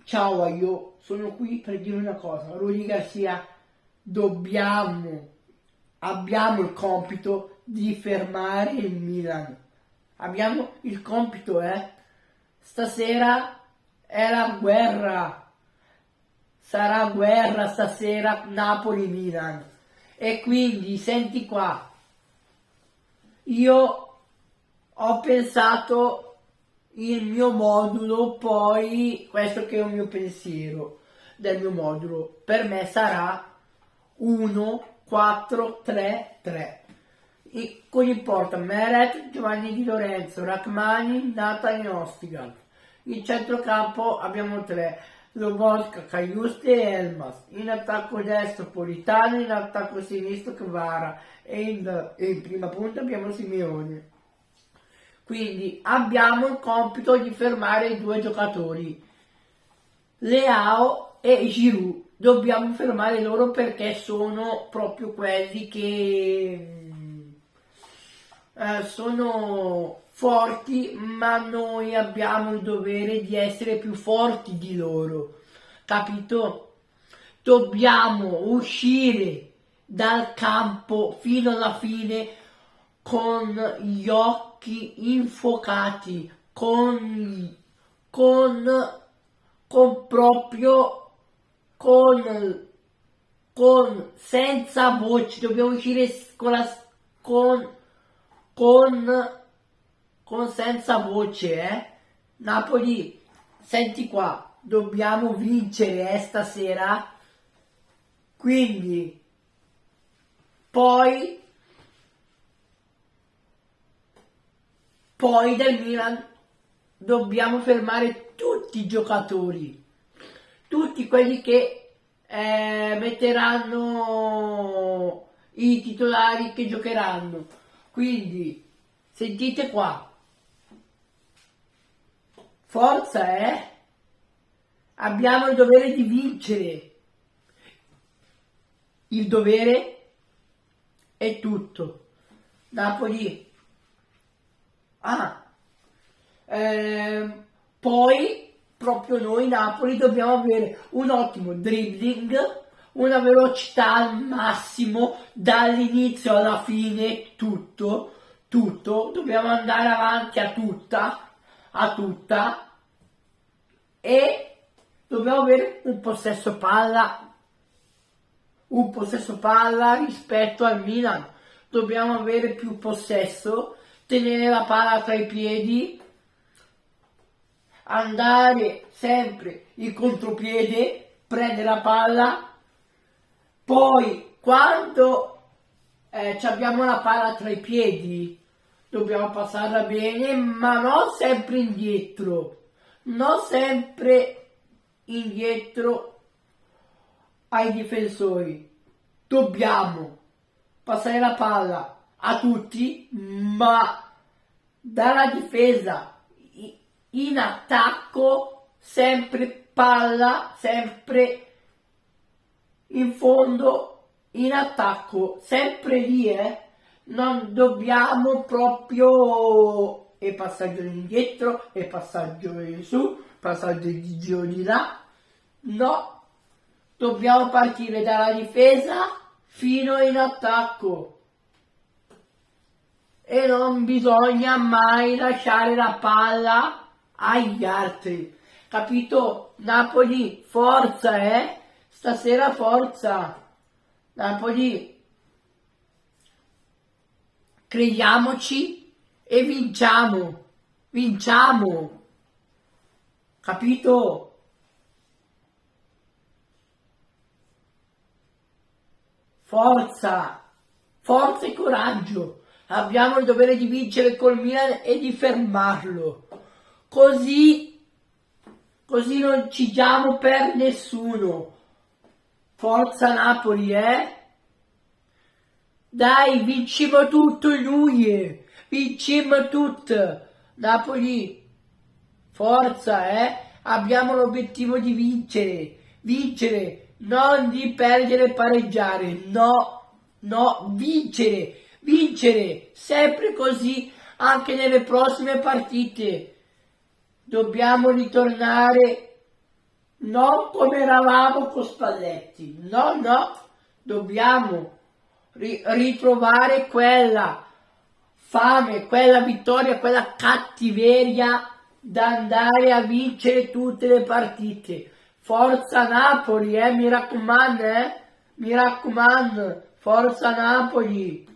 Ciao, io sono qui per dire una cosa. Rudy Garcia, abbiamo il compito di fermare il Milan. Abbiamo il compito, Stasera è la guerra. Sarà guerra stasera Napoli-Milan. E quindi, senti qua, io ho pensato il mio modulo, poi questo che è il mio pensiero del mio modulo, per me sarà 1-4-3-3 con in porta Meret, Giovanni Di Lorenzo, Rachmani, Nathan e Ostigal. In centrocampo abbiamo 3: Lobotka, Cagliuste e Elmas. In attacco destro Politano, in attacco sinistro Kvara e in prima punta abbiamo Simeone. Quindi abbiamo il compito di fermare i due giocatori, Leao e Giroud. Dobbiamo fermare loro perché sono proprio quelli che sono forti, ma noi abbiamo il dovere di essere più forti di loro, capito? Dobbiamo uscire dal campo fino alla fine con gli occhi infuocati, con senza voce. Dobbiamo uscire con senza voce, Napoli, senti qua, dobbiamo vincere stasera, quindi poi del Milan dobbiamo fermare tutti i giocatori, tutti quelli che metteranno i titolari, che giocheranno. Quindi sentite qua, forza, abbiamo il dovere di vincere, il dovere è tutto. Napoli. Poi proprio noi Napoli dobbiamo avere un ottimo dribbling, una velocità al massimo dall'inizio alla fine, tutto, dobbiamo andare avanti a tutta e dobbiamo avere un possesso palla rispetto al Milan. Dobbiamo avere più possesso, tenere la palla tra i piedi, andare sempre in contropiede, prendere la palla, poi quando abbiamo la palla tra i piedi dobbiamo passarla bene, ma non sempre indietro ai difensori. Dobbiamo passare la palla a tutti, ma dalla difesa in attacco, sempre palla, sempre in fondo, in attacco, sempre lì, non dobbiamo proprio e passaggio indietro e passaggio in su, passaggio di giro di là, no, dobbiamo partire dalla difesa fino in attacco. E non bisogna mai lasciare la palla agli altri, capito? Napoli, forza, stasera forza, Napoli, crediamoci e vinciamo, capito? Forza e coraggio. Abbiamo il dovere di vincere col Milan e di fermarlo. Così non ci diamo per nessuno. Forza Napoli, Dai, vinciamo tutto noi. Vinciamo tutto. Napoli, forza, Abbiamo l'obiettivo di vincere, non di perdere e pareggiare. No, vincere, sempre così anche nelle prossime partite. Dobbiamo ritornare non come eravamo con Spalletti, no, dobbiamo ritrovare quella fame, quella vittoria, quella cattiveria da andare a vincere tutte le partite. Forza Napoli, mi raccomando, forza Napoli.